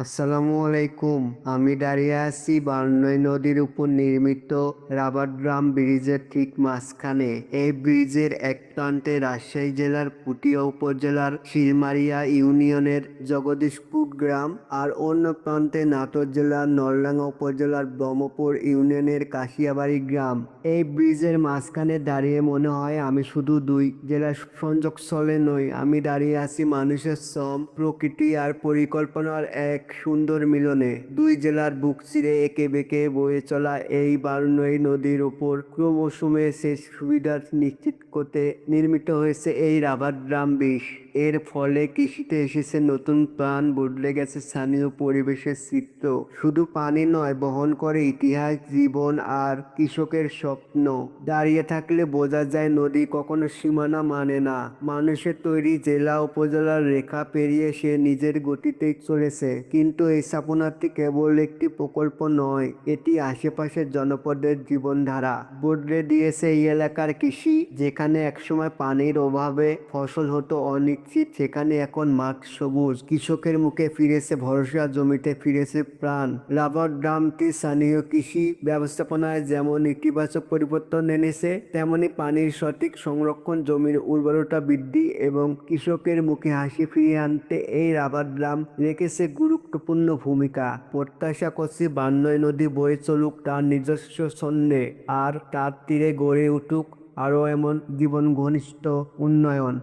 আসসালামু আলাইকুম। আমি দাঁড়িয়ে আছি বার্নই নদীর উপর নির্মিত রাবার ড্রাম ব্রিজের ঠিক মাঝখানে। এই ব্রিজের এক প্রান্তে রাজশাহী জেলার পুঠিয়া উপজেলার শিলমারিয়া ইউনিয়নের জগদীশপুর গ্রাম আর অন্য প্রান্তে নাটোর জেলার নলডাঙ্গা উপজেলার ব্রহ্মপুর ইউনিয়নের কাশিয়াবাড়ি গ্রাম। এই ব্রিজের মাঝখানে দাঁড়িয়ে মনে হয় আমি শুধু দুই জেলার সংযোগস্থলে নই, আমি দাঁড়িয়ে আছি মানুষের শ্রম, প্রকৃতি আর পরিকল্পনার এক সুন্দর মিলনে। দুই জেলার বুক চিরে এঁকে বেঁকে বয়ে চলা এই বারনই নদীর ওপর মৌসুমে সেচ সুবিধা নিশ্চিত করতে নির্মিত হয়েছে এই রাবার ড্রাম ব্রিজ। এর ফলে কৃষিতে এসেছে নতুন প্রাণ, বদলে গেছে স্থানীয় পরিবেশের চিত্র। শুধু পানি নয়, বহন করে ইতিহাস, জীবন আর কৃষকের স্বপ্ন। দাঁড়িয়ে থাকলে বোঝা যায় নদী কখনো সীমানা মানে না। মানুষের তৈরি জেলা উপজেলার রেখা পেরিয়ে সে নিজের গতিতেই চলেছে। কিন্তু এই স্থাপনাটি কেবল একটি প্রকল্প নয়, এটি আশেপাশের জনপদের জীবনধারা। বদলে দিয়েছে এই এলাকার কৃষি। যেখানে একসময় পানির অভাবে ফসল হতো অনিশ্চিত, সেখানে এখন মাঠ সবুজ। কৃষকের মুখে ফিরেছে ভরসা, জমিতে ফিরেছে প্রাণ। রাবার ড্রামটি স্থানীয় কৃষি ব্যবস্থাপনায় যেমন ইতিবাচক পরিবর্তন এনেছে, তেমনি পানির সঠিক সংরক্ষণ, জমির উর্বরতা বৃদ্ধি এবং কৃষকের মুখে হাসি ফিরিয়ে আনতে এই রাবার ড্রাম রেখেছে গুরুত্বপূর্ণ ভূমিকা। প্রত্যাশা করছি বারনই নদী বয়ে চলুক তার নিজস্ব ছন্দে, আর তার তীরে গড়ে উঠুক আরও এমন জীবন ঘনিষ্ঠ উন্নয়ন।